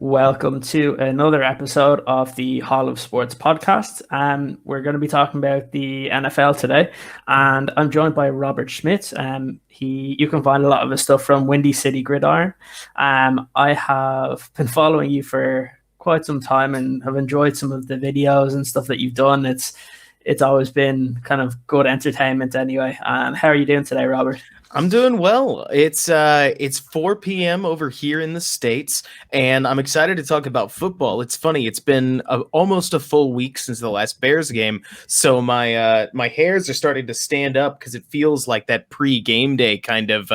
Welcome to another episode of the Hall of Sports podcast. We're going to be talking about the NFL today, and I'm joined by Robert Schmitz. You can find a lot of his stuff from Windy City Gridiron. I have been following you for quite some time and have enjoyed some of the videos and stuff that you've done. It's always been kind of good entertainment anyway. How are you doing today, Robert? I'm doing well. It's 4 p.m. over here in the States, and I'm excited to talk about football. It's funny, it's been almost a full week since the last Bears game, so my hairs are starting to stand up because it feels like that pre-game day kind of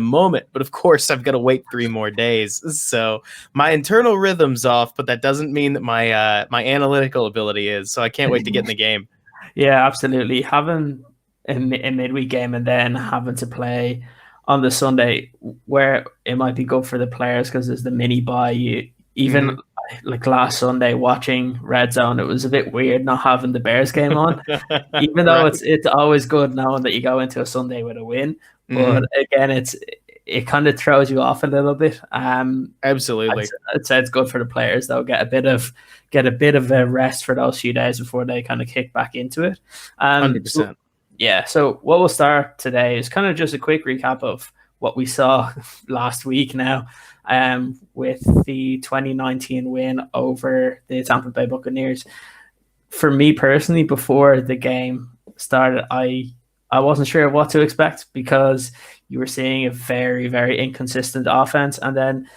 moment. But of course, I've got to wait 3 more days, so my internal rhythm's off. But that doesn't mean that my analytical ability is. So I can't wait to get in the game. Yeah, absolutely. Having a midweek game and then having to play on the Sunday, where it might be good for the players because there's the mini bye. Even like last Sunday watching Red Zone, it was a bit weird not having the Bears game on, even though Right. it's always good knowing that you go into a Sunday with a win. But again, it kind of throws you off a little bit. Absolutely. I'd say it's good for the players. They'll get a bit of a rest for those few days before they kind of kick back into it. 100%. Yeah, so what we'll start today is kind of just a quick recap of what we saw last week now, with the 2019 win over the Tampa Bay Buccaneers. For me personally, before the game started, I wasn't sure what to expect because you were seeing a very, very inconsistent offense, and then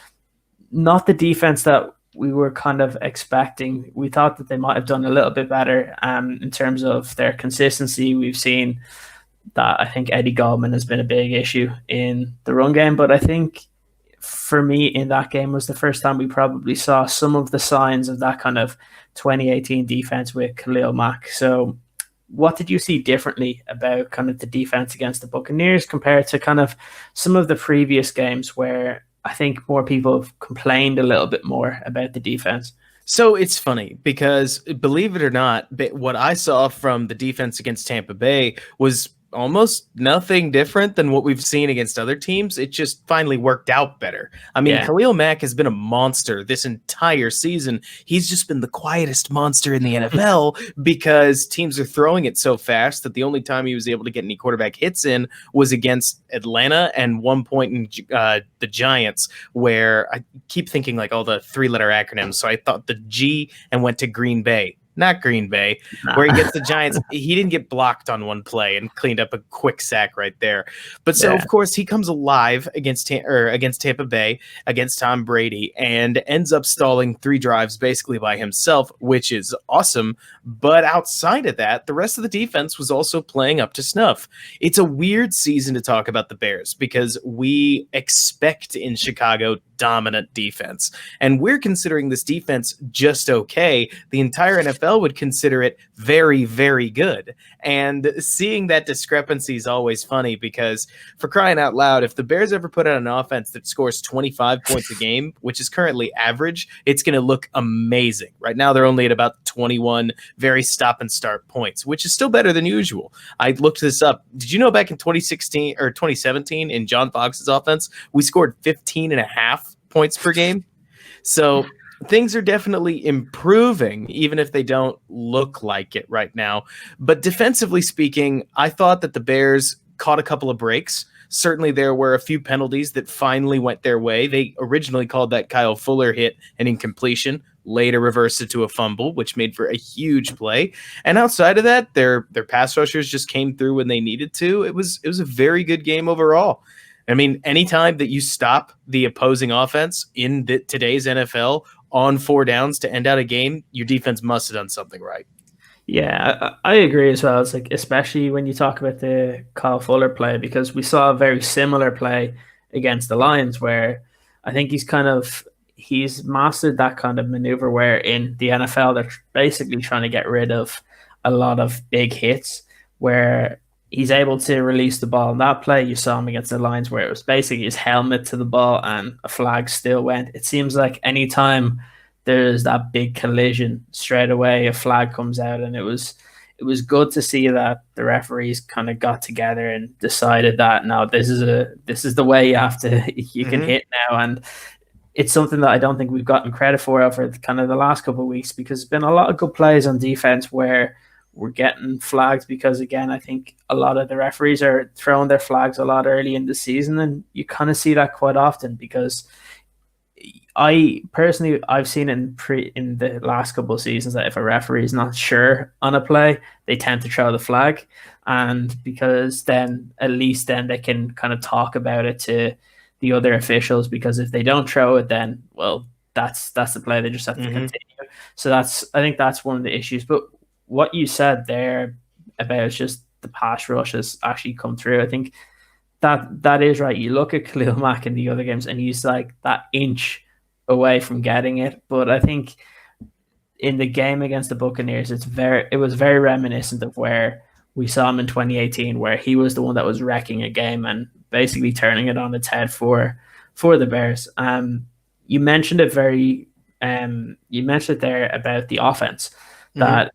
not the defense that we were kind of expecting. We thought that they might have done a little bit better in terms of their consistency. We've seen that I think Eddie Goldman has been a big issue in the run game, but I think for me in that game was the first time we probably saw some of the signs of that kind of 2018 defense with Khalil Mack. So what did you see differently about kind of the defense against the Buccaneers compared to kind of some of the previous games where I think more people have complained a little bit more about the defense? So it's funny because, believe it or not, what I saw from the defense against Tampa Bay was almost nothing different than what we've seen against other teams. It just finally worked out better. I mean, Khalil Mack has been a monster this entire season. He's just been the quietest monster in the NFL because teams are throwing it so fast that the only time he was able to get any quarterback hits in was against Atlanta and one point in the Giants, where I keep thinking like all the 3-letter acronyms. So I thought the G and went to Green Bay. Not Green Bay, where he gets the Giants. He didn't get blocked on one play and cleaned up a quick sack right there. But so, of course, he comes alive against Tampa Bay, against Tom Brady, and ends up stalling 3 drives basically by himself, which is awesome. But outside of that, the rest of the defense was also playing up to snuff. It's a weird season to talk about the Bears because we expect in Chicago dominant defense, and we're considering this defense just okay. The entire NFL would consider it very, very good. And seeing that discrepancy is always funny because, for crying out loud, if the Bears ever put out an offense that scores 25 points a game, which is currently average, it's going to look amazing. Right now, they're only at about 21 very stop and start points, which is still better than usual. I looked this up. Did you know back in 2016 or 2017 in John Fox's offense, we scored 15 and a half points per game? So things are definitely improving, even if they don't look like it right now. But defensively speaking, I thought that the Bears caught a couple of breaks. Certainly there were a few penalties that finally went their way. They originally called that Kyle Fuller hit an incompletion, later reversed it to a fumble, which made for a huge play. And outside of that, their pass rushers just came through when they needed to. It was a very good game overall. I mean, anytime that you stop the opposing offense in today's NFL on 4 downs to end out a game, your defense must have done something right. Yeah, I agree as well. It's like, especially when you talk about the Kyle Fuller play, because we saw a very similar play against the Lions where I think he's mastered that kind of maneuver where in the NFL, they're basically trying to get rid of a lot of big hits where he's able to release the ball. In that play, you saw him against the Lions where it was basically his helmet to the ball and a flag still went. It seems like anytime there's that big collision, straight away a flag comes out, and it was good to see that the referees kind of got together and decided that no, this is the way you can hit now. And it's something that I don't think we've gotten credit for over kind of the last couple of weeks, because there's been a lot of good plays on defense where we're getting flags because, again, I think a lot of the referees are throwing their flags a lot early in the season, and you kind of see that quite often because I've seen in the last couple of seasons that if a referee is not sure on a play, they tend to throw the flag, and because then at least then they can kind of talk about it to the other officials, because if they don't throw it, then well, that's the play. They just have to continue. So I think that's one of the issues. But what you said there about just the pass rush has actually come through. I think that is right. You look at Khalil Mack in the other games, and he's like that inch away from getting it. But I think in the game against the Buccaneers, it was very reminiscent of where we saw him in 2018, where he was the one that was wrecking a game and basically turning it on its head for the Bears. You mentioned it there about the offense that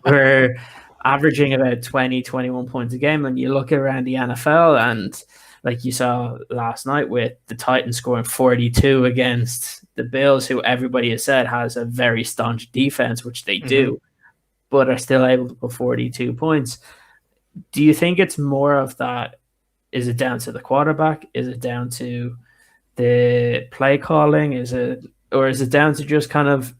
we're averaging about 20, 21 points a game. And you look around the NFL, and like you saw last night with the Titans scoring 42 against the Bills, who everybody has said has a very staunch defense, which they do, but are still able to put 42 points. Do you think it's more of that? Is it down to the quarterback? Is it down to the play calling? Is it down to just kind of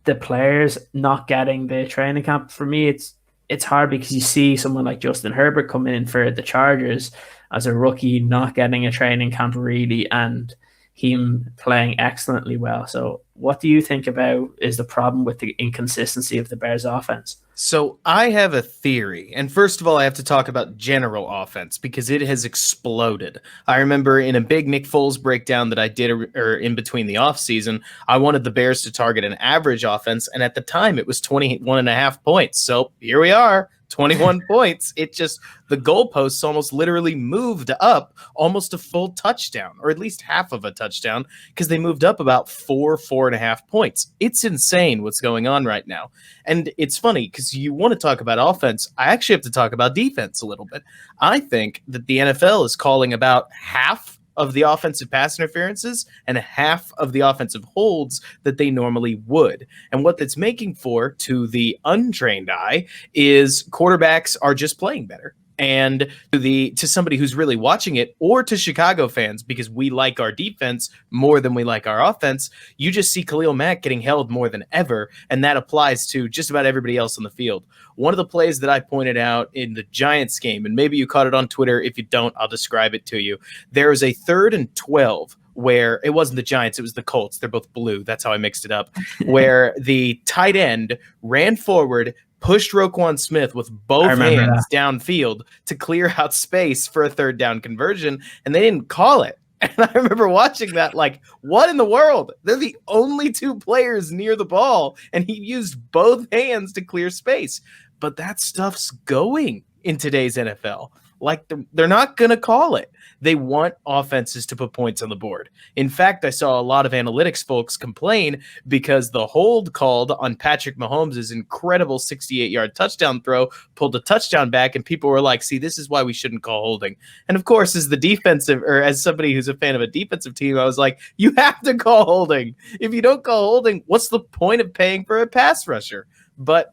the players not getting the training camp? For me, it's hard because you see someone like Justin Herbert coming in for the Chargers as a rookie, not getting a training camp really, and him playing excellently well. So what do you think about is the problem with the inconsistency of the Bears offense? So I have a theory. And first of all, I have to talk about general offense because it has exploded. I remember in a big Nick Foles breakdown that I did in between the offseason, I wanted the Bears to target an average offense. And at the time, it was 21.5 points. So here we are. 21 points. It just, the goalposts almost literally moved up almost a full touchdown, or at least half of a touchdown, because they moved up about 4.5 points. It's insane what's going on right now. And it's funny because you want to talk about offense. I actually have to talk about defense a little bit. I think that the NFL is calling about half of the offensive pass interferences and half of the offensive holds that they normally would. And what that's making for, to the untrained eye, is quarterbacks are just playing better. And to somebody who's really watching it, or to Chicago fans, because we like our defense more than we like our offense, you just see Khalil Mack getting held more than ever, and that applies to just about everybody else on the field. One of the plays that I pointed out in the Giants game, and maybe you caught it on Twitter, if you don't, I'll describe it to you. There was a 3rd and 12 where it wasn't the Giants, it was the Colts. They're both blue. That's how I mixed it up. Where the tight end ran forward, pushed Roquan Smith with both hands downfield to clear out space for a 3rd down conversion, and they didn't call it. And I remember watching that like, what in the world? They're the only 2 players near the ball, and he used both hands to clear space. But that stuff's going in today's NFL. Like, they're not going to call it. They want offenses to put points on the board. In fact, I saw a lot of analytics folks complain because the hold called on Patrick Mahomes' incredible 68-yard touchdown throw pulled a touchdown back, and people were like, see, this is why we shouldn't call holding. And of course, as somebody who's a fan of a defensive team, I was like, you have to call holding. If you don't call holding, what's the point of paying for a pass rusher? But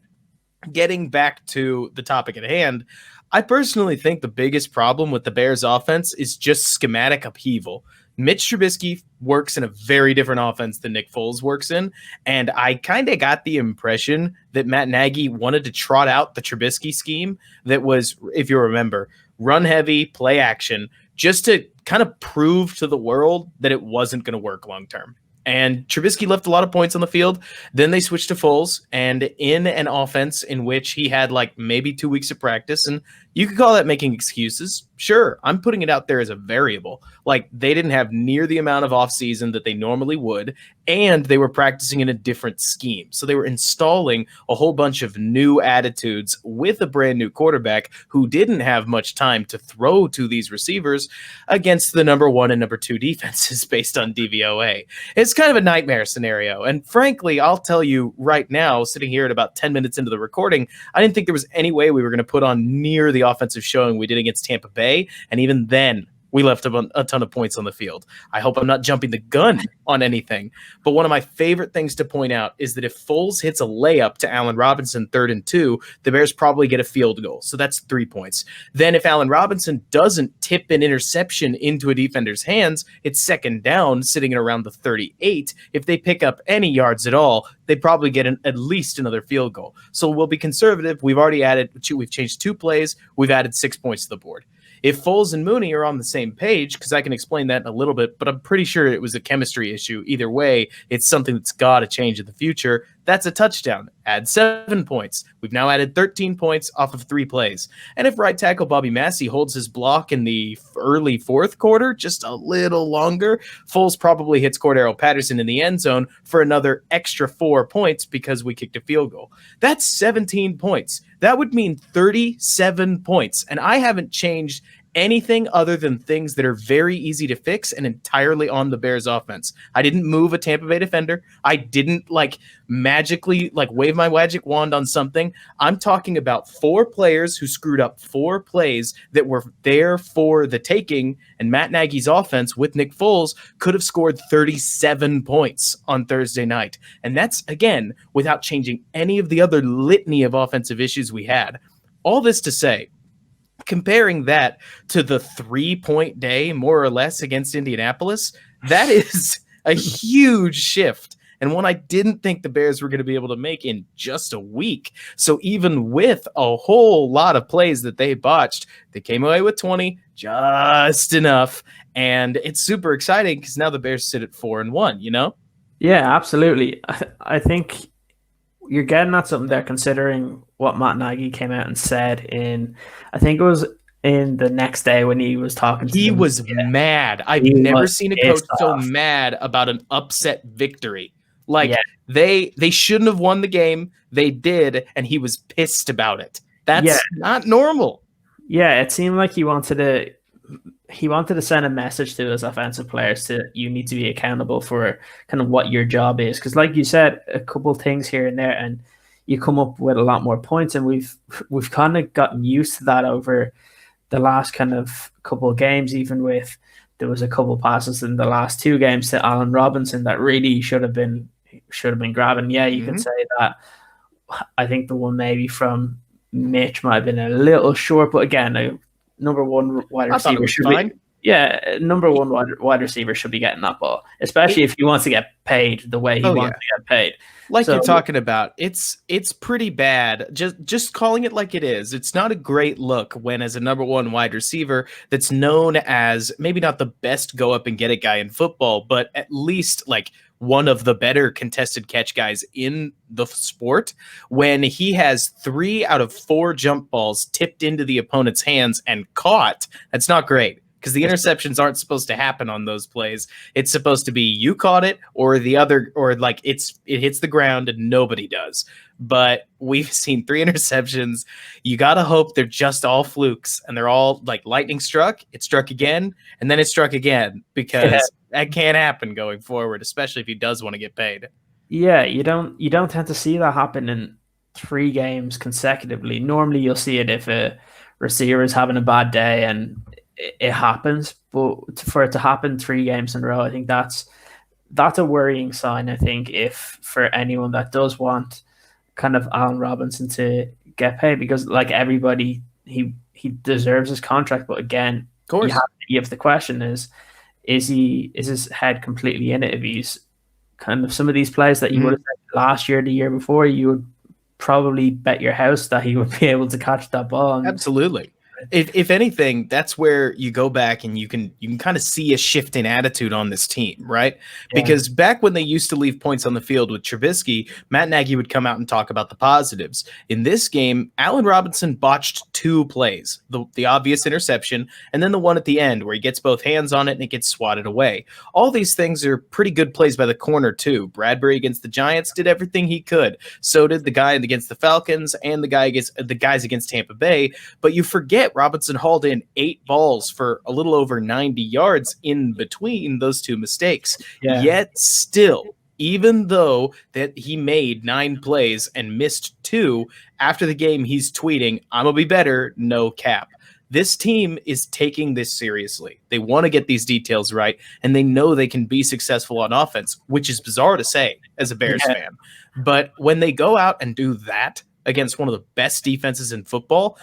getting back to the topic at hand, I personally think the biggest problem with the Bears offense is just schematic upheaval. Mitch Trubisky works in a very different offense than Nick Foles works in, and I kind of got the impression that Matt Nagy wanted to trot out the Trubisky scheme that was, if you remember, run heavy, play action, just to kind of prove to the world that it wasn't going to work long term. And Trubisky left a lot of points on the field. Then they switched to Foles, and in an offense in which he had like maybe 2 weeks of practice, and you could call that making excuses. Sure, I'm putting it out there as a variable. Like, they didn't have near the amount of offseason that they normally would, and they were practicing in a different scheme. So they were installing a whole bunch of new attitudes with a brand new quarterback who didn't have much time to throw to these receivers against the number 1 and number 2 defenses based on DVOA. It's kind of a nightmare scenario. And frankly, I'll tell you right now, sitting here at about 10 minutes into the recording, I didn't think there was any way we were going to put on near the offensive showing we did against Tampa Bay. And even then, we left a ton of points on the field. I hope I'm not jumping the gun on anything. But one of my favorite things to point out is that if Foles hits a layup to Allen Robinson 3rd and 2, the Bears probably get a field goal. So that's 3 points. Then if Allen Robinson doesn't tip an interception into a defender's hands, it's 2nd down sitting at around the 38. If they pick up any yards at all, they probably get at least another field goal. So we'll be conservative. We've changed 2 plays. We've added 6 points to the board. If Foles and Mooney are on the same page, because I can explain that in a little bit, but I'm pretty sure it was a chemistry issue. Either way, it's something that's got to change in the future. That's a touchdown. Add 7 points. We've now added 13 points off of 3 plays. And if right tackle Bobby Massey holds his block in the early 4th quarter, just a little longer, Foles probably hits Cordero Patterson in the end zone for another extra 4 points because we kicked a field goal. That's 17 points. That would mean 37 points. And I haven't changed anything other than things that are very easy to fix and entirely on the Bears offense. I didn't move a Tampa Bay defender. I didn't magically wave my magic wand on something. I'm talking about 4 players who screwed up 4 plays that were there for the taking, and Matt Nagy's offense with Nick Foles could have scored 37 points on Thursday night. And that's, again, without changing any of the other litany of offensive issues we had. All this to say, comparing that to the 3-point day, more or less, against Indianapolis, that is a huge shift, and one I didn't think the Bears were going to be able to make in just a week. So even with a whole lot of plays that they botched, they came away with 20, just enough, and it's super exciting because now the Bears sit at 4-1, you know? Yeah, absolutely. I think you're getting at something there, considering what Matt Nagy came out and said I think it was in the next day when he was talking to them. He was mad. I've never seen a coach so mad about an upset victory. They shouldn't have won the game. They did, and he was pissed about it. That's not normal. Yeah, it seemed like he wanted to send a message to his offensive players you need to be accountable for kind of what your job is. Because like you said, a couple of things here and there, and you come up with a lot more points. And we've kind of gotten used to that over the last kind of couple of games, even with there was a couple of passes in the last 2 games to Allen Robinson that really should have been grabbing. Yeah, you can say that. I think the one maybe from Mitch might have been a little short, but again, a number 1 wide receiver should be. Yeah, number 1 wide receiver should be getting that ball, especially if he wants to get paid the way he wants to get paid. You're talking about, it's pretty bad. Just calling it like it is. It's not a great look when, as a number 1 wide receiver that's known as maybe not the best go up and get it guy in football, but at least one of the better contested catch guys in the sport, when he has 3 out of 4 jump balls tipped into the opponent's hands and caught, that's not great. Because the interceptions aren't supposed to happen on those plays. It's supposed to be you caught it, or the other, or it hits the ground and nobody does. But we've seen 3 interceptions. You gotta hope they're just all flukes and they're all lightning struck. It struck again, and then it struck again, because that can't happen going forward, especially if he does want to get paid. Yeah, you don't tend to see that happen in 3 games consecutively. Normally, you'll see it if a receiver is having a bad day and it happens, but for it to happen 3 games in a row, I think that's a worrying sign. I think if for anyone that does want kind of Allen Robinson to get paid, because everybody, he deserves his contract, but again, of course, you have the question is his head completely in it? If he's kind of some of these plays that you would have said last year, the year before, you would probably bet your house that he would be able to catch that ball. Absolutely. If anything, that's where you go back and you can kind of see a shift in attitude on this team, right? Yeah. Because back when they used to leave points on the field with Trubisky, Matt Nagy would come out and talk about the positives. In this game, Allen Robinson botched 2 plays, the obvious interception, and then the one at the end where he gets both hands on it and it gets swatted away. All these things are pretty good plays by the corner too. Bradbury against the Giants did everything he could. So did the guy against the Falcons and the guys against Tampa Bay. But you forget Robinson hauled in 8 balls for a little over 90 yards in between those 2 mistakes. Yeah. Yet still, even though that he made 9 plays and missed 2, after the game he's tweeting, "I'm gonna be better, no cap." This team is taking this seriously. They want to get these details right, and they know they can be successful on offense, which is bizarre to say as a Bears fan. But when they go out and do that against one of the best defenses in football,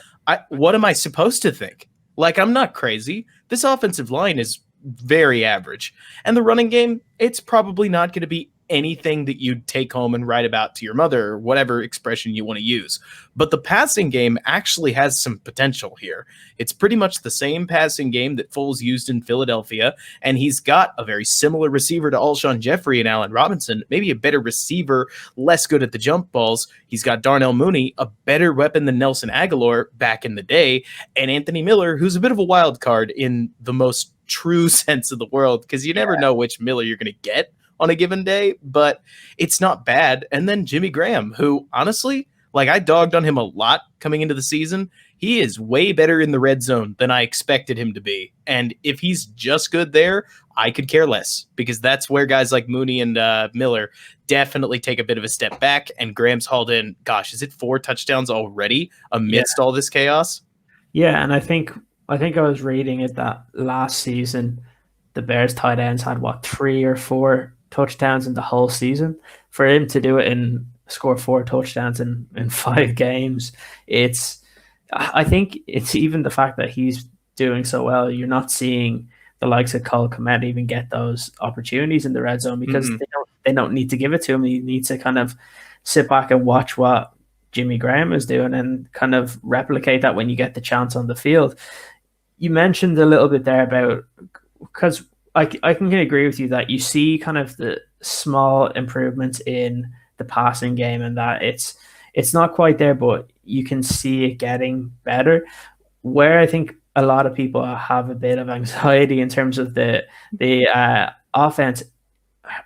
what am I supposed to think? Like, I'm not crazy. This offensive line is very average. And the running game, it's probably not going to be anything that you'd take home and write about to your mother, or whatever expression you want to use. But the passing game actually has some potential here. It's pretty much the same passing game that Foles used in Philadelphia, and he's got a very similar receiver to Alshon Jeffrey and Allen Robinson, maybe a better receiver, less good at the jump balls. He's got Darnell Mooney, a better weapon than Nelson Aguilar back in the day, and Anthony Miller, who's a bit of a wild card in the most true sense of the world, because you never know which Miller you're going to get on a given day, but it's not bad. And then Jimmy Graham, who honestly, like, I dogged on him a lot coming into the season. He is way better in the red zone than I expected him to be. And if he's just good there, I could care less, because that's where guys like Mooney and Miller definitely take a bit of a step back. And Graham's hauled in, gosh, is it 4 touchdowns already amidst all this chaos? Yeah, and I think I was reading it that last season, the Bears tight ends had 3 or 4 touchdowns in the whole season. For him to do it and score 4 touchdowns in 5 games, I think it's even the fact that he's doing so well. You're not seeing the likes of Cole Kmet even get those opportunities in the red zone, because they don't need to give it to him. He needs to kind of sit back and watch what Jimmy Graham is doing and kind of replicate that when you get the chance on the field. You mentioned a little bit there about, because I can agree with you that you see kind of the small improvements in the passing game, and that it's not quite there, but you can see it getting better. Where I think a lot of people have a bit of anxiety in terms of the offense,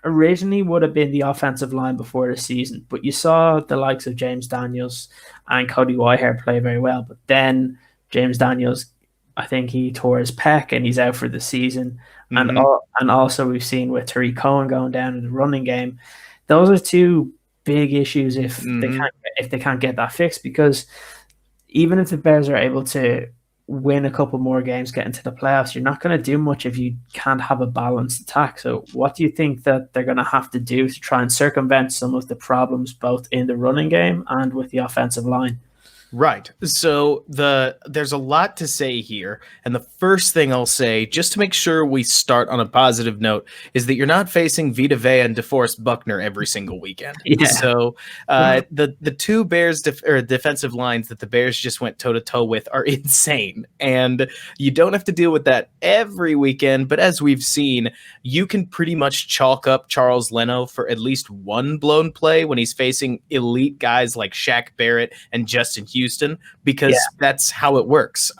originally would have been the offensive line before the season, but you saw the likes of James Daniels and Cody Whitehair play very well. But then James Daniels, I think he tore his pec and he's out for the season. And also we've seen with Tariq Cohen going down in the running game. Those are 2 big issues if they can't get that fixed, because even if the Bears are able to win a couple more games, get into the playoffs, you're not going to do much if you can't have a balanced attack. So what do you think that they're going to have to do to try and circumvent some of the problems both in the running game and with the offensive line? Right. So there's a lot to say here. And the first thing I'll say, just to make sure we start on a positive note, is that you're not facing Vita Vea and DeForest Buckner every single weekend. Yeah. So the 2 Bears defensive lines that the Bears just went toe-to-toe with are insane. And you don't have to deal with that every weekend. But as we've seen, you can pretty much chalk up Charles Leno for at least 1 blown play when he's facing elite guys like Shaq Barrett and Justin Houston, because that's how it works.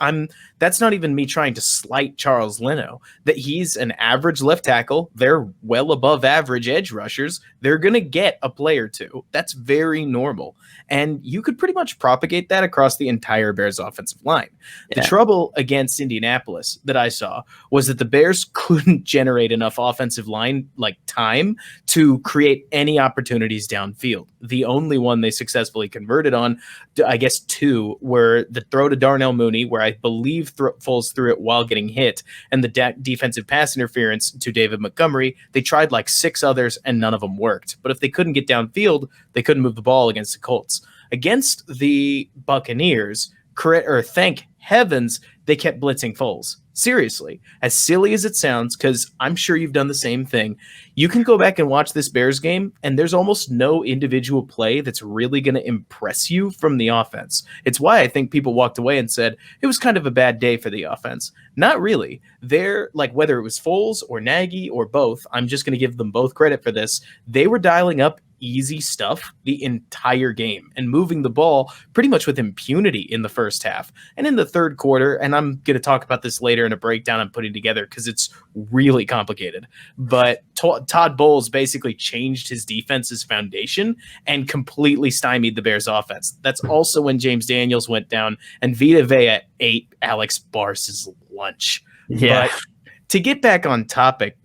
That's not even me trying to slight Charles Leno, that he's an average left tackle. They're well above average edge rushers. They're going to get a play or 2. That's very normal. And you could pretty much propagate that across the entire Bears offensive line. The trouble against Indianapolis that I saw was that the Bears couldn't generate enough offensive line time to create any opportunities downfield. The only one they successfully converted on, I guess 2, were the throw to Darnell Mooney, where I believe Foles threw it while getting hit, and the defensive pass interference to David Montgomery. They tried 6 others and none of them worked. But if they couldn't get downfield, they couldn't move the ball against the Colts. Against the Buccaneers, thank heavens they kept blitzing Foles. Seriously, as silly as it sounds, because I'm sure you've done the same thing, you can go back and watch this Bears game, and there's almost no individual play that's really going to impress you from the offense. It's why I think people walked away and said it was kind of a bad day for the offense. Not really. They're whether it was Foles or Nagy or both, I'm just going to give them both credit for this. They were dialing up easy stuff the entire game and moving the ball pretty much with impunity in the first half. And in the third quarter, and I'm going to talk about this later in a breakdown I'm putting together because it's really complicated, but Todd Bowles basically changed his defense's foundation and completely stymied the Bears offense. That's also when James Daniels went down and Vita Vea ate Alex Barce's lunch. Yeah. But to get back on topic,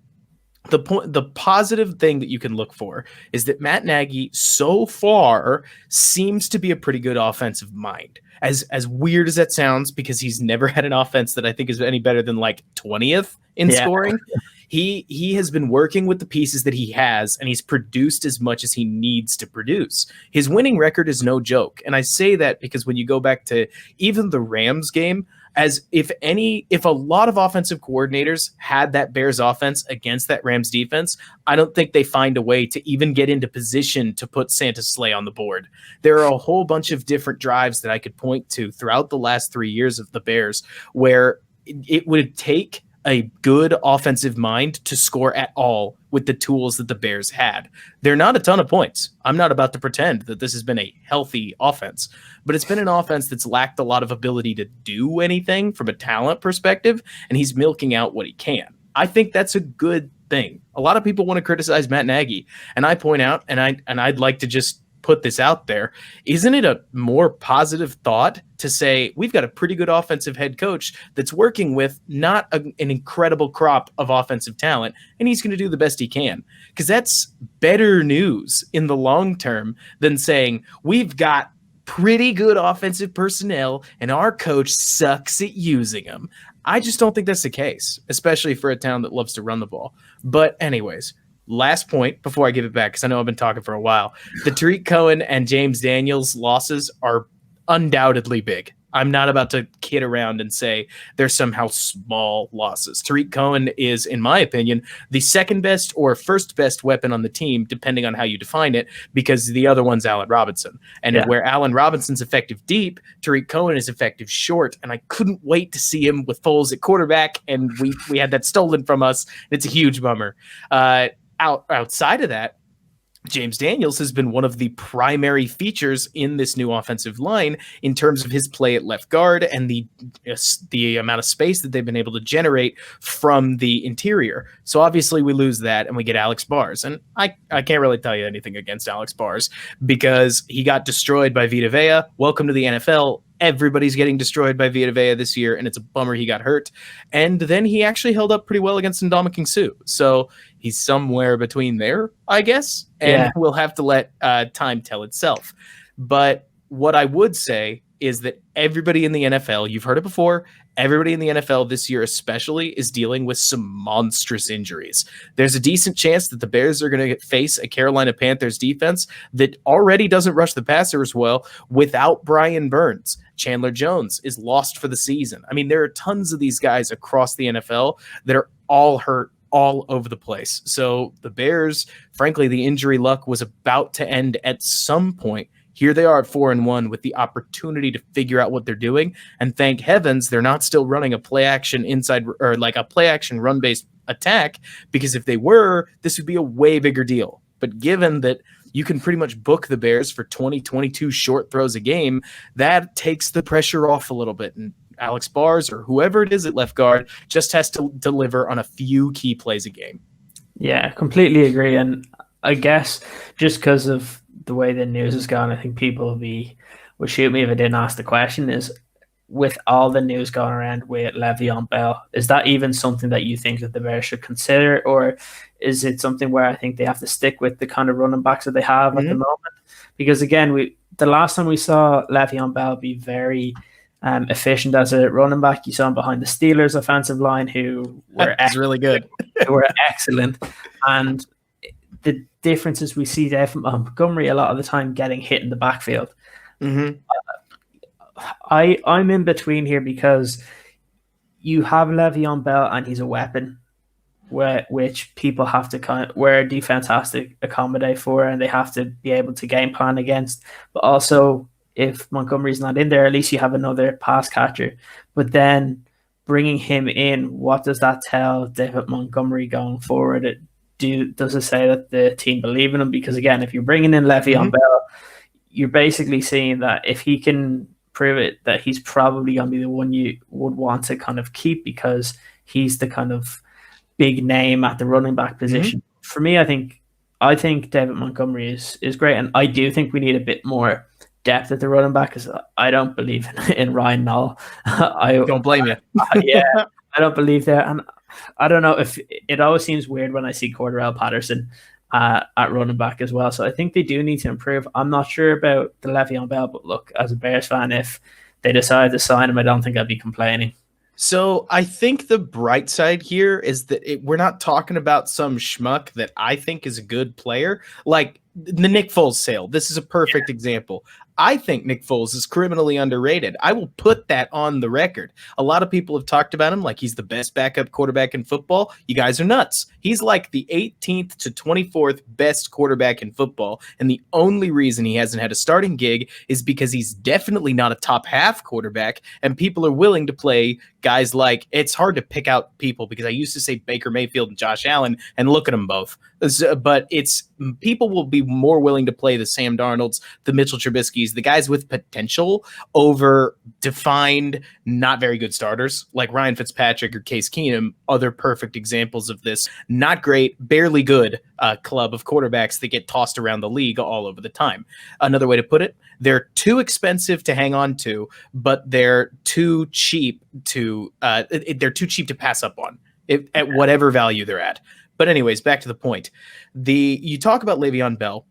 the positive thing that you can look for is that Matt Nagy so far seems to be a pretty good offensive mind. As weird as that sounds, because he's never had an offense that I think is any better than like 20th in scoring. He has been working with the pieces that he has, and he's produced as much as he needs to produce. His winning record is no joke. And I say that because when you go back to even the Rams game, as if a lot of offensive coordinators had that Bears offense against that Rams defense, I don't think they find a way to even get into position to put Santa's sleigh on the board. There are a whole bunch of different drives that I could point to throughout the last 3 years of the Bears where it would take a good offensive mind to score at all with the tools that the Bears had. They're not a ton of points. I'm not about to pretend that this has been a healthy offense, but it's been an offense that's lacked a lot of ability to do anything from a talent perspective, and he's milking out what he can. I think that's a good thing. A lot of people want to criticize Matt Nagy, and I point out, and I'd like to just put this out there, isn't it a more positive thought to say we've got a pretty good offensive head coach that's working with not an incredible crop of offensive talent, and he's going to do the best he can? Because that's better news in the long term than saying we've got pretty good offensive personnel and our coach sucks at using them. I just don't think that's the case, especially for a town that loves to run the ball. But anyways, last point before I give it back, because I know I've been talking for a while. The Tariq Cohen and James Daniels losses are undoubtedly big. I'm not about to kid around and say they're somehow small losses. Tariq Cohen is, in my opinion, the second best or first best weapon on the team, depending on how you define it, because the other one's Allen Robinson. And where Allen Robinson's effective deep, Tariq Cohen is effective short. And I couldn't wait to see him with Foles at quarterback, and we had that stolen from us. It's a huge bummer. Outside of that, James Daniels has been one of the primary features in this new offensive line in terms of his play at left guard and the amount of space that they've been able to generate from the interior. So obviously we lose that and we get Alex Bars. And I can't really tell you anything against Alex Bars because he got destroyed by Vita Vea. Welcome to the NFL. Everybody's getting destroyed by Vita Vea this year, and it's a bummer he got hurt. And then he actually held up pretty well against Ndamukong Suh. So he's somewhere between there, I guess. And we'll have to let time tell itself. But what I would say is that everybody in the NFL, you've heard it before, everybody in the NFL this year especially is dealing with some monstrous injuries. There's a decent chance that the Bears are going to face a Carolina Panthers defense that already doesn't rush the passer as well without Brian Burns. Chandler Jones is lost for the season. I mean, there are tons of these guys across the NFL that are all hurt all over the place. So the Bears, frankly, the injury luck was about to end at some point. Here they are at 4-1 with the opportunity to figure out what they're doing. And thank heavens they're not still running a play action inside or like a play action run based attack, because if they were, this would be a way bigger deal. But given that you can pretty much book the Bears for 22 short throws a game, that takes the pressure off a little bit. And Alex Bars or whoever it is at left guard just has to deliver on a few key plays a game. Yeah, completely agree. And I guess just because of the way the news has gone, I think people would shoot me if I didn't ask the question, is with all the news going around with Le'Veon Bell, is that even something that you think that the Bears should consider, or is it something where I think they have to stick with the kind of running backs that they have at the moment? Because again, the last time we saw Le'Veon Bell be very efficient as a running back, you saw him behind the Steelers offensive line, who were really good. Who were excellent. And the differences we see there from Montgomery a lot of the time getting hit in the backfield. I'm in between here because you have Le'Veon Bell and he's a weapon, which people have to where defense has to accommodate for, and they have to be able to game plan against. But also, if Montgomery's not in there, at least you have another pass catcher. But then bringing him in, what does that tell David Montgomery going forward? Does it say that the team believe in him? Because again, if you're bringing in Le'Veon Bell, you're basically saying that if he can prove it, that he's probably going to be the one you would want to kind of keep, because he's the kind of big name at the running back position. For me, I think David Montgomery is great, and I do think we need a bit more depth at the running back, because I don't believe in Ryan Nall. Don't blame you. I I don't believe that. And I don't know if it always seems weird when I see Cordarrelle Patterson at running back as well. So I think they do need to improve. I'm not sure about the Le'Veon Bell, but look, as a Bears fan, if they decide to sign him, I don't think I'd be complaining. So I think the bright side here is that we're not talking about some schmuck that I think is a good player. Like the Nick Foles sale. This is a perfect example. I think Nick Foles is criminally underrated. I will put that on the record. A lot of people have talked about him like he's the best backup quarterback in football. You guys are nuts. He's like the 18th to 24th best quarterback in football. And the only reason he hasn't had a starting gig is because he's definitely not a top half quarterback. And people are willing to play guys like, it's hard to pick out people because I used to say Baker Mayfield and Josh Allen and look at them both. But it's people will be more willing to play the Sam Darnolds, the Mitchell Trubisky's, the guys with potential over defined, not very good starters like Ryan Fitzpatrick or Case Keenum. Other perfect examples of this not great, barely good club of quarterbacks that get tossed around the league all over the time. Another way to put it, they're too expensive to hang on to, but they're too cheap to pass up on at whatever value they're at. But anyways, back to the point. You talk about Le'Veon Bell,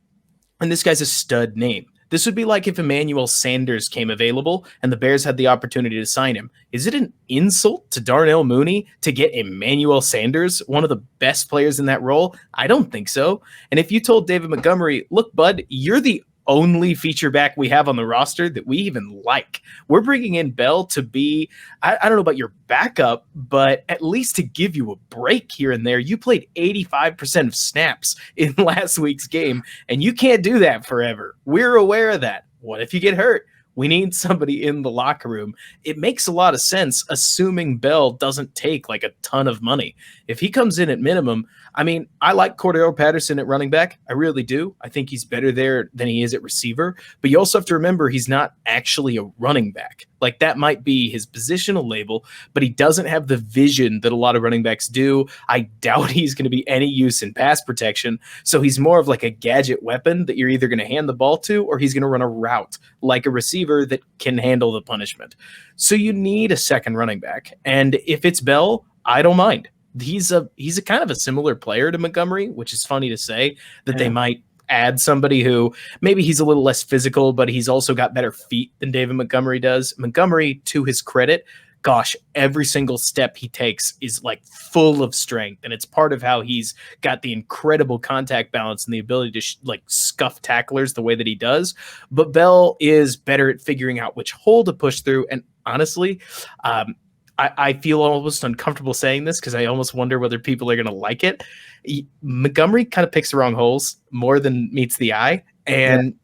and this guy's a stud name. This would be like if Emmanuel Sanders came available and the Bears had the opportunity to sign him. Is it an insult to Darnell Mooney to get Emmanuel Sanders, one of the best players in that role? I don't think so. And if you told David Montgomery, look, bud, you're the only feature back we have on the roster that we even like. We're bringing in Bell to be, I don't know about your backup, but at least to give you a break here and there. You played 85% of snaps in last week's game, and you can't do that forever. We're aware of that. What if you get hurt? We need somebody in the locker room. It makes a lot of sense, assuming Bell doesn't take like a ton of money. If he comes in at minimum, I mean, I like Cordarrelle Patterson at running back. I really do. I think he's better there than he is at receiver. But you also have to remember he's not actually a running back. Like that might be his positional label, but he doesn't have the vision that a lot of running backs do. I doubt he's going to be any use in pass protection. So he's more of like a gadget weapon that you're either going to hand the ball to or he's going to run a route like a receiver that can handle the punishment. So you need a second running back. And if it's Bell, I don't mind. He's a kind of a similar player to Montgomery, which is funny to say that they might add somebody who maybe he's a little less physical, but he's also got better feet than David Montgomery does. Montgomery, to his credit, gosh, every single step he takes is like full of strength. And it's part of how he's got the incredible contact balance and the ability to like scuff tacklers the way that he does. But Bell is better at figuring out which hole to push through. And honestly, I feel almost uncomfortable saying this because I almost wonder whether people are going to like it. Montgomery kind of picks the wrong holes more than meets the eye. And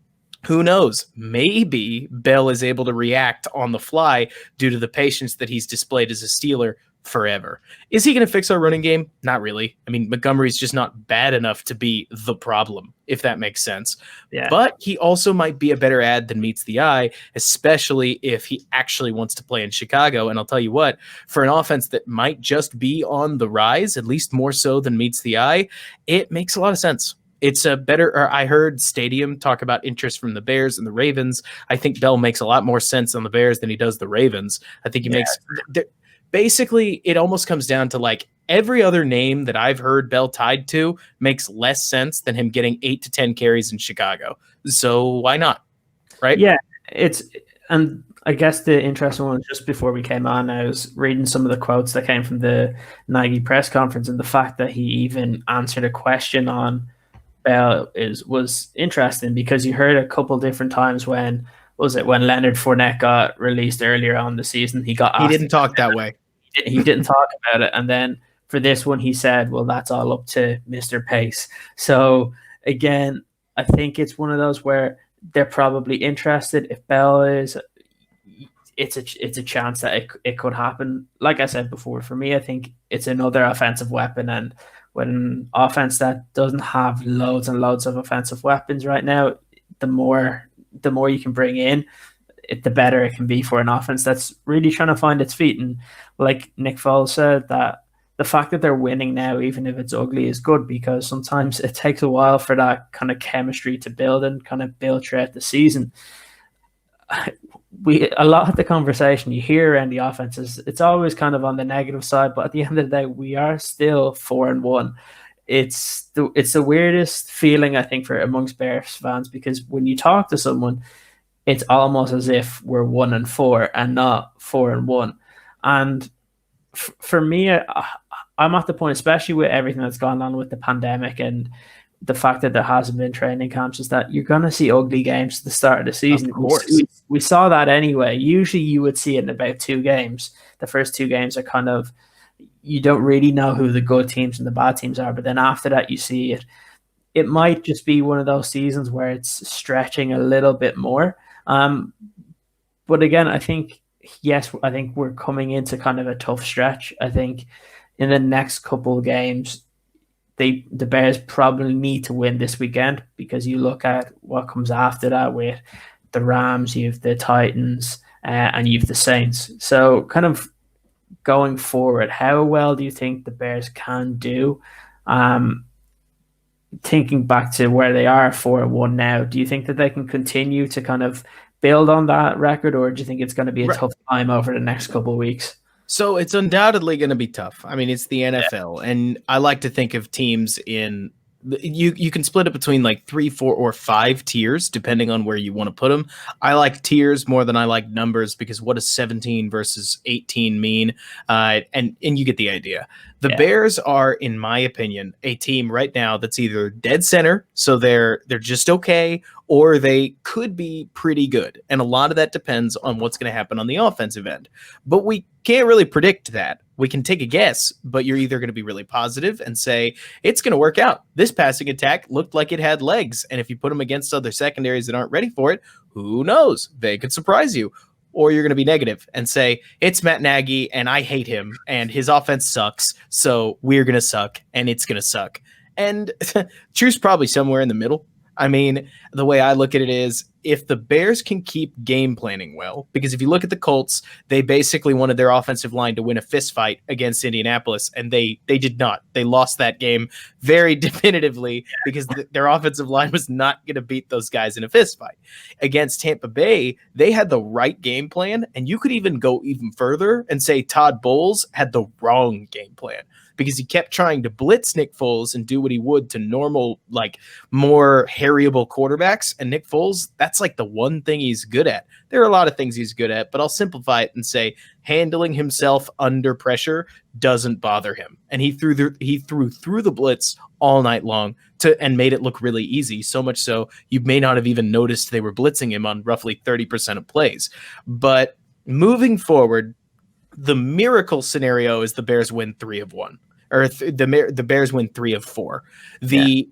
who knows? Maybe Bell is able to react on the fly due to the patience that he's displayed as a Steeler forever. Is he going to fix our running game? Not really. I mean, Montgomery's just not bad enough to be the problem, if that makes sense. Yeah. But he also might be a better ad than meets the eye, especially if he actually wants to play in Chicago. And I'll tell you what, for an offense that might just be on the rise, at least more so than meets the eye, it makes a lot of sense. It's a better, or I heard Stadium talk about interest from the Bears and the Ravens. I think Bell makes a lot more sense on the Bears than he does the Ravens. I think he makes... Basically, it almost comes down to like every other name that I've heard Bell tied to makes less sense than him getting 8 to 10 carries in Chicago. So why not? Right? Yeah, and I guess the interesting one, just before we came on, I was reading some of the quotes that came from the Nagy press conference, and the fact that he even answered a question on Bell was interesting because you heard a couple different times when Leonard Fournette got released earlier on the season, he didn't talk that way. He didn't talk about it. And then for this one, he said, well, that's all up to Mr. Pace. So again, I think it's one of those where they're probably interested. If Bell is, it's a chance that it could happen. Like I said before, for me, I think it's another offensive weapon. And when an offense that doesn't have loads and loads of offensive weapons right now, the more you can bring in, the better it can be for an offense that's really trying to find its feet. And like Nick Foles said, that the fact that they're winning now, even if it's ugly, is good because sometimes it takes a while for that kind of chemistry to build and kind of build throughout the season. a lot of the conversation you hear around the offenses, it's always kind of on the negative side, but at the end of the day, we are still 4-1. It's the weirdest feeling, I think, for amongst Bears fans, because when you talk to someone, it's almost as if we're 1-4 and not 4-1. And for me, I'm at the point, especially with everything that's gone on with the pandemic and the fact that there hasn't been training camps, is that you're going to see ugly games at the start of the season. Of course. We saw that anyway. Usually you would see it in about 2 games. The first 2 games are kind of, you don't really know who the good teams and the bad teams are, but then after that you see it. It might just be one of those seasons where it's stretching a little bit more. But again, I think we're coming into kind of a tough stretch. I think in the next couple of games, the Bears probably need to win this weekend, because you look at what comes after that with the Rams, you have the Titans, and you have the Saints. So kind of going forward, how well do you think the Bears can do? Thinking back to where they are 4-1 now, do you think that they can continue to kind of build on that record, or do you think it's going to be a tough time over the next couple of weeks? So it's undoubtedly going to be tough. I mean, it's the NFL, and I like to think of teams in you can split it between like 3, 4, or 5 tiers depending on where you want to put them. I like tiers more than I like numbers, because what does 17 versus 18 mean? And you get the idea. The Bears are, in my opinion, a team right now that's either dead center, so they're just okay, or they could be pretty good. And a lot of that depends on what's going to happen on the offensive end. But we can't really predict that. We can take a guess, but you're either going to be really positive and say, it's going to work out. This passing attack looked like it had legs. And if you put them against other secondaries that aren't ready for it, who knows? They could surprise you. Or you're going to be negative and say, it's Matt Nagy and I hate him and his offense sucks, so we're going to suck and it's going to suck. And truth's probably somewhere in the middle. I mean, the way I look at it is, if the Bears can keep game planning well, because if you look at the Colts, they basically wanted their offensive line to win a fist fight against Indianapolis, and they did not. They lost that game very definitively because their offensive line was not going to beat those guys in a fist fight. Against Tampa Bay, they had the right game plan, and you could even go even further and say Todd Bowles had the wrong game plan, because he kept trying to blitz Nick Foles and do what he would to normal, like, more harryable quarterbacks. And Nick Foles, that's like the one thing he's good at. There are a lot of things he's good at, but I'll simplify it and say handling himself under pressure doesn't bother him. And he threw through the blitz all night long and made it look really easy. So much so you may not have even noticed they were blitzing him on roughly 30% of plays. But moving forward, the miracle scenario is the Bears win 3 of 1. Or the Bears win 3 of 4. The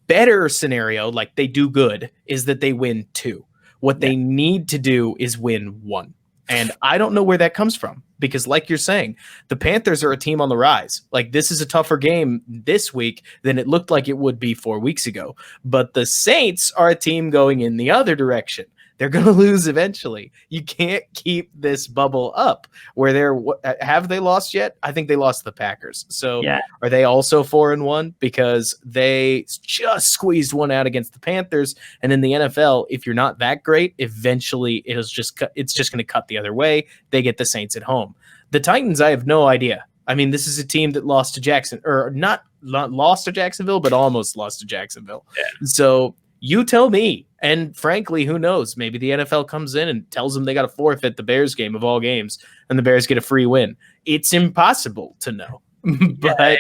better scenario, like they do good, is that they win 2. What they need to do is win 1. And I don't know where that comes from, because like you're saying, the Panthers are a team on the rise. Like, this is a tougher game this week than it looked like it would be 4 weeks ago. But the Saints are a team going in the other direction. They're going to lose eventually. You can't keep this bubble up where have they lost yet? I think they lost the Packers. So Are they also 4-1? Because they just squeezed one out against the Panthers. And in the NFL, if you're not that great, eventually it's just going to cut the other way. They get the Saints at home. The Titans, I have no idea. I mean, this is a team that lost to not lost to Jacksonville, but almost lost to Jacksonville. Yeah. So you tell me. And frankly, who knows? Maybe the NFL comes in and tells them they got to forfeit the Bears game of all games, and the Bears get a free win. It's impossible to know. But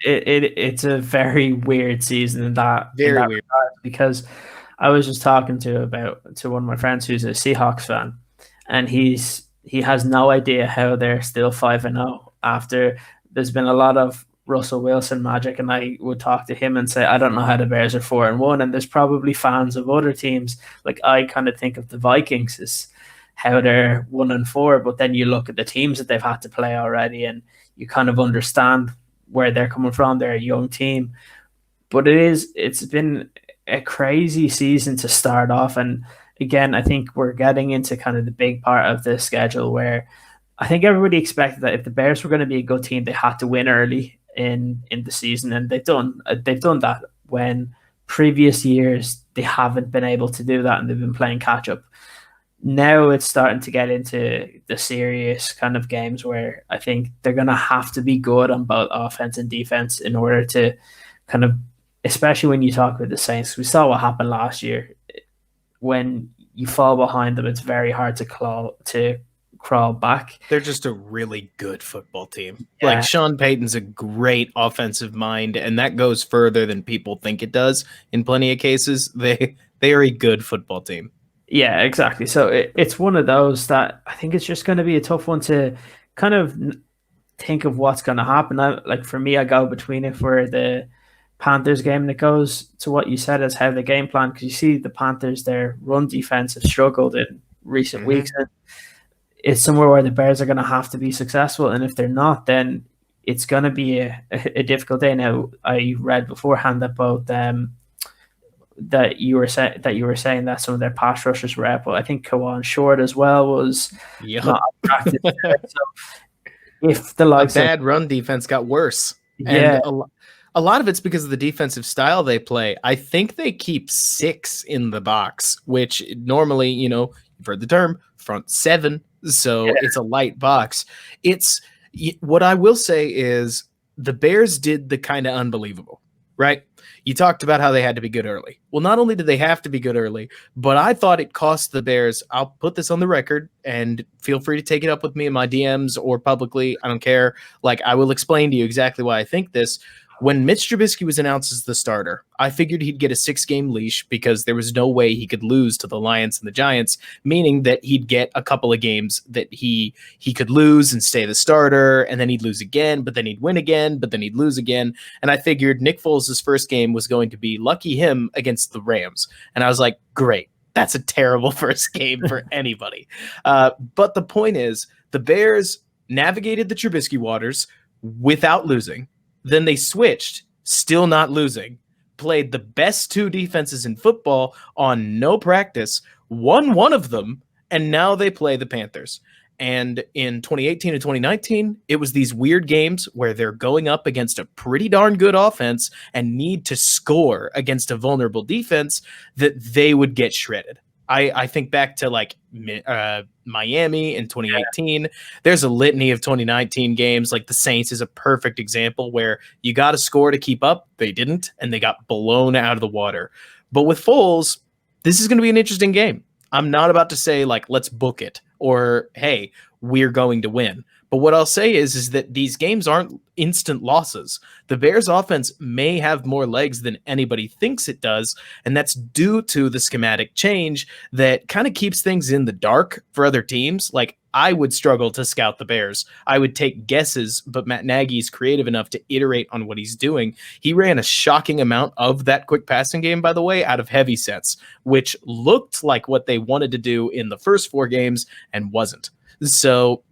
it's a very weird season in that weird regard, because I was just talking to one of my friends who's a Seahawks fan, and he has no idea how they're still 5-0 after there's been a lot of Russell Wilson magic, and I would talk to him and say, I don't know how the Bears are 4-1, and there's probably fans of other teams. Like, I kind of think of the Vikings as how they're 1-4, but then you look at the teams that they've had to play already, and you kind of understand where they're coming from. They're a young team, but it's been a crazy season to start off. And again, I think we're getting into kind of the big part of the schedule where I think everybody expected that if the Bears were going to be a good team, they had to win early in the season, and they've done that. When previous years they haven't been able to do that, and they've been playing catch up. now it's starting to get into the serious kind of games where I think they're going to have to be good on both offense and defense in order to kind of, especially when you talk about the Saints. We saw what happened last year. When you fall behind them, it's very hard to crawl back. They're just a really good football team. Yeah. Like Sean Payton's a great offensive mind, and that goes further than people think it does in plenty of cases. They are a good football team. Yeah, exactly. So it's one of those that I think it's just going to be a tough one to kind of think of what's going to happen. Like for me, I go between it for the Panthers game, and it goes to what you said as how the game plan, because you see the Panthers, their run defense have struggled in recent weeks. And it's somewhere where the Bears are going to have to be successful, and if they're not, then it's going to be a difficult day. Now, I read beforehand that both that you were saying that some of their pass rushers were out, but I think Kawan Short as well was not attractive. So if the likes of bad run defense got worse, yeah. And a lot of it's because of the defensive style they play. I think they keep 6 in the box, which normally, you've heard the term front 7. So It's a light box. It's what I will say is the Bears did the kind of unbelievable, right? You talked about how they had to be good early. Well, not only did they have to be good early, but I thought it cost the Bears. I'll put this on the record, and feel free to take it up with me in my DMs or publicly. I don't care. Like, I will explain to you exactly why I think this. When Mitch Trubisky was announced as the starter, I figured he'd get a 6-game leash because there was no way he could lose to the Lions and the Giants, meaning that he'd get a couple of games that he could lose and stay the starter, and then he'd lose again, but then he'd win again, but then he'd lose again. And I figured Nick Foles' first game was going to be lucky him against the Rams. And I was like, great. That's a terrible first game for anybody. But the point is, the Bears navigated the Trubisky waters without losing. Then they switched, still not losing, played the best 2 defenses in football on no practice, won one of them, and now they play the Panthers. And in 2018 and 2019, it was these weird games where they're going up against a pretty darn good offense and need to score against a vulnerable defense that they would get shredded. I think back to like Miami in 2018. There's a litany of 2019 games. Like the Saints is a perfect example where you got to score to keep up. They didn't, and they got blown out of the water. But with Foles, this is going to be an interesting game. I'm not about to say like, let's book it or, hey, we're going to win. But what I'll say is that these games aren't instant losses. The Bears offense may have more legs than anybody thinks it does, and that's due to the schematic change that kind of keeps things in the dark for other teams. Like, I would struggle to scout the Bears. I would take guesses, but Matt Nagy's creative enough to iterate on what he's doing. He ran a shocking amount of that quick passing game, by the way, out of heavy sets, which looked like what they wanted to do in the first 4 games and wasn't. So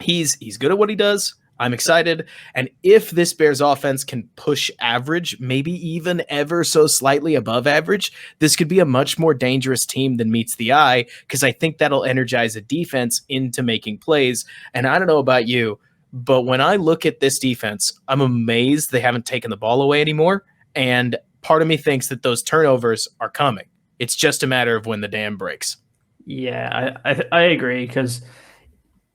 he's good at what he does. I'm excited. And if this Bears offense can push average, maybe even ever so slightly above average, this could be a much more dangerous team than meets the eye, because I think that'll energize a defense into making plays. And I don't know about you, but when I look at this defense, I'm amazed they haven't taken the ball away anymore. And part of me thinks that those turnovers are coming. It's just a matter of when the dam breaks. Yeah, I agree, because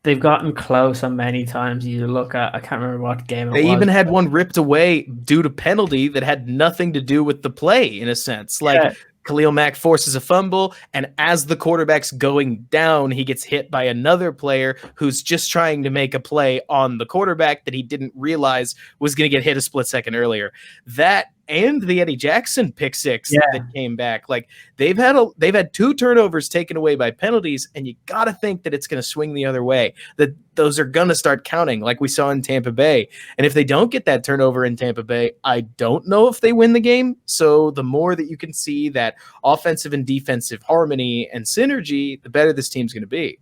they've gotten close on many times. You look at, I can't remember what game it was. They even had one ripped away due to penalty that had nothing to do with the play, in a sense. Like, Khalil Mack forces a fumble, and as the quarterback's going down, he gets hit by another player who's just trying to make a play on the quarterback that he didn't realize was going to get hit a split second earlier. That and the Eddie Jackson pick six that came back. Like, they've had 2 turnovers taken away by penalties, and you got to think that it's going to swing the other way, that those are going to start counting like we saw in Tampa Bay. And if they don't get that turnover in Tampa Bay, I don't know if they win the game. So the more that you can see that offensive and defensive harmony and synergy, the better this team's going to be.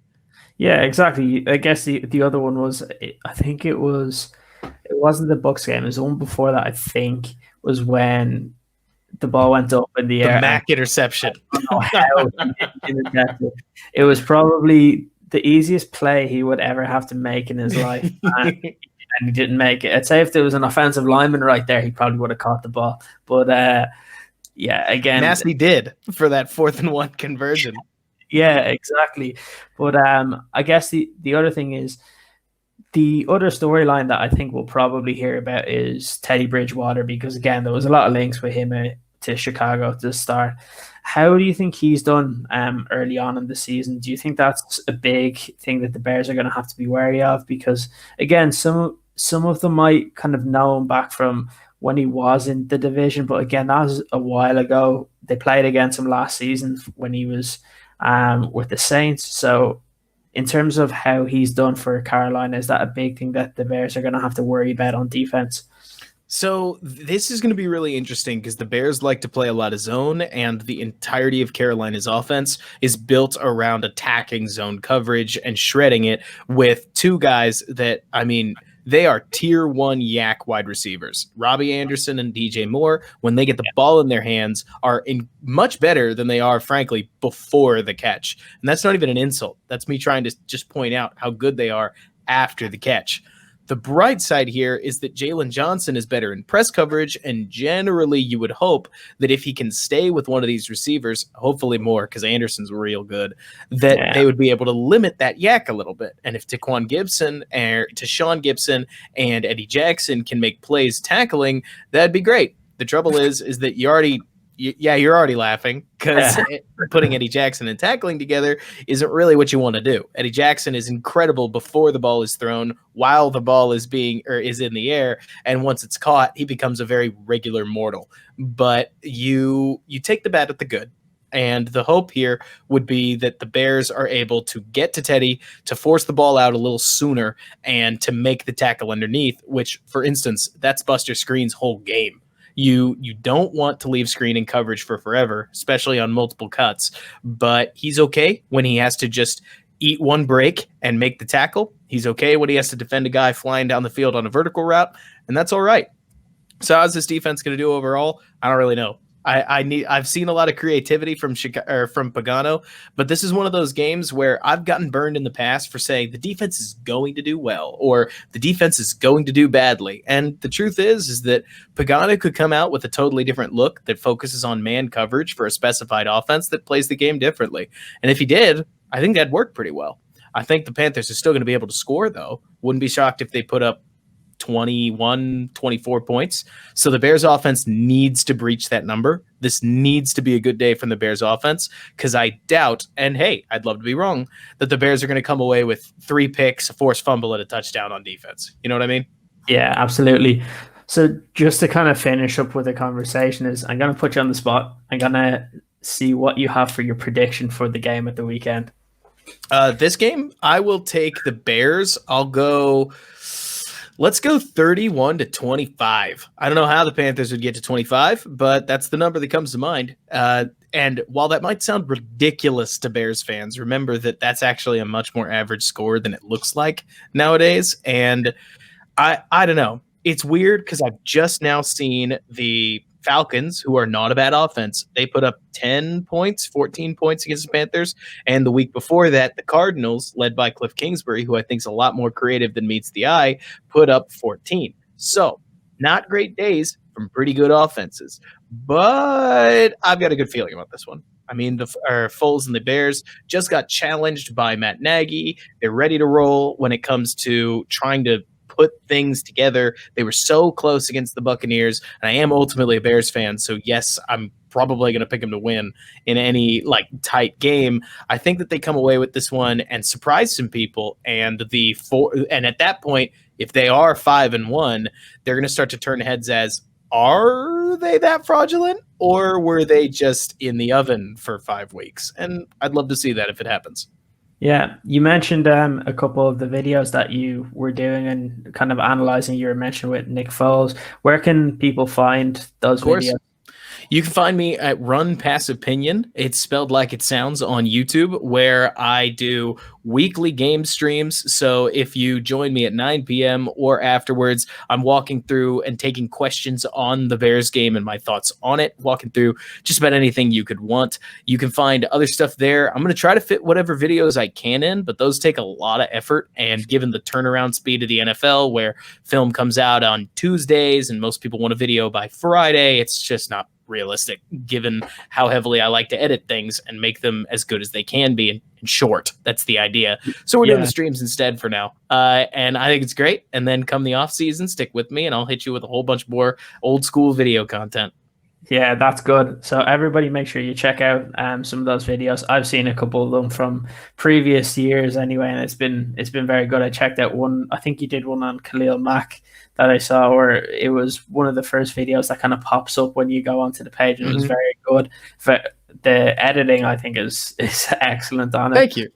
Yeah, exactly. I guess the other one was, I think it wasn't the Bucs game. It was the one before that, I think, was when the ball went up in the air. The Mac interception. I don't know how he did it. It was probably the easiest play he would ever have to make in his life. And he didn't make it. I'd say if there was an offensive lineman right there, he probably would have caught the ball. But, yeah, again. Nasty did for that 4th and 1 conversion. Yeah, exactly. But I guess the other thing is the other storyline that I think we'll probably hear about is Teddy Bridgewater because again there was a lot of links with him to Chicago to start. How do you think he's done early on in the season? Do you think that's a big thing that the Bears are going to have to be wary of? Because again, some of them might kind of know him back from when he was in the division, but again, that was a while ago. They played against him last season when he was with the Saints. So in terms of how he's done for Carolina, is that a big thing that the Bears are going to have to worry about on defense? So this is going to be really interesting because the Bears like to play a lot of zone, and the entirety of Carolina's offense is built around attacking zone coverage and shredding it with two guys that, I mean, they are tier one yak wide receivers. Robbie Anderson and DJ Moore, when they get the ball in their hands, are in much better than they are, frankly, before the catch. And that's not even an insult. That's me trying to just point out how good they are after the catch. The bright side here is that Jalen Johnson is better in press coverage, and generally you would hope that if he can stay with one of these receivers, hopefully more because Anderson's real good, that they would be able to limit that yak a little bit. And if Tashaun Gibson and Eddie Jackson can make plays tackling, that'd be great. The trouble is that you're already laughing because putting Eddie Jackson and tackling together isn't really what you want to do. Eddie Jackson is incredible before the ball is thrown, while the ball is in the air, and once it's caught, he becomes a very regular mortal. But you take the bad with the good. And the hope here would be that the Bears are able to get to Teddy, to force the ball out a little sooner, and to make the tackle underneath, which, for instance, that's Buster Skrine's whole game. You don't want to leave screening coverage for forever, especially on multiple cuts, but he's okay when he has to just eat one break and make the tackle. He's okay when he has to defend a guy flying down the field on a vertical route, and that's all right. So how's this defense going to do overall? I don't really know. I've seen a lot of creativity from Pagano, but this is one of those games where I've gotten burned in the past for saying the defense is going to do well or the defense is going to do badly. And the truth is that Pagano could come out with a totally different look that focuses on man coverage for a specified offense that plays the game differently. And if he did, I think that'd work pretty well. I think the Panthers are still going to be able to score, though. Wouldn't be shocked if they put up 21, 24 points. So the Bears offense needs to breach that number. This needs to be a good day from the Bears offense because I doubt, and hey, I'd love to be wrong, that the Bears are going to come away with 3 picks, a forced fumble, and a touchdown on defense. You know what I mean? Yeah, absolutely. So just to kind of finish up with the conversation is I'm going to put you on the spot. I'm going to see what you have for your prediction for the game at the weekend. This game, I will take the Bears. Let's go 31-25. I don't know how the Panthers would get to 25, but that's the number that comes to mind. And while that might sound ridiculous to Bears fans, remember that that's actually a much more average score than it looks like nowadays. And I don't know. It's weird because I've just now seen the Falcons, who are not a bad offense. They put up 10 points, 14 points against the Panthers. And the week before that, the Cardinals, led by Cliff Kingsbury, who I think is a lot more creative than meets the eye, put up 14. So not great days from pretty good offenses. But I've got a good feeling about this one. I mean, the Foles and the Bears just got challenged by Matt Nagy. They're ready to roll when it comes to trying to put things together. They were so close against the Buccaneers, and I am ultimately a Bears fan, so yes, I'm probably going to pick them to win in any tight game. I think that they come away with this one and surprise some people, and at that point, if they are 5-1, they're going to start to turn heads as, are they that fraudulent, or were they just in the oven for 5 weeks? And I'd love to see that if it happens. Yeah, you mentioned a couple of the videos that you were doing and kind of analyzing. You were mentioning with Nick Foles. Where can people find those videos? You can find me at Run Pass Opinion. It's spelled like it sounds on YouTube, where I do weekly game streams. So if you join me at 9 p.m. or afterwards, I'm walking through and taking questions on the Bears game and my thoughts on it, walking through just about anything you could want. You can find other stuff there. I'm going to try to fit whatever videos I can in, but those take a lot of effort. And given the turnaround speed of the NFL, where film comes out on Tuesdays and most people want a video by Friday, it's just not realistic, given how heavily I like to edit things and make them as good as they can be in short. That's the idea. So we're doing the streams instead for now. And I think it's great. And then come the off season, stick with me and I'll hit you with a whole bunch more old school video content. Yeah, that's good. So everybody make sure you check out some of those videos. I've seen a couple of them from previous years anyway, and it's been very good. I checked out one, I think you did one on Khalil Mack that I saw, where it was one of the first videos that kind of pops up when you go onto the page, and it was very good. The editing, I think, is excellent on it. Thank you.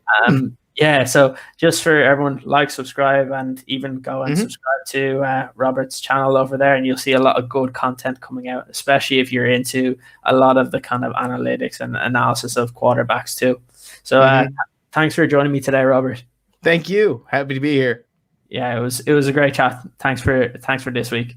Yeah, so just for everyone, like, subscribe, and even go and subscribe to Robert's channel over there, and you'll see a lot of good content coming out, especially if you're into a lot of the kind of analytics and analysis of quarterbacks too. So thanks for joining me today, Robert. Thank you. Happy to be here. Yeah, it was a great chat. Thanks for this week.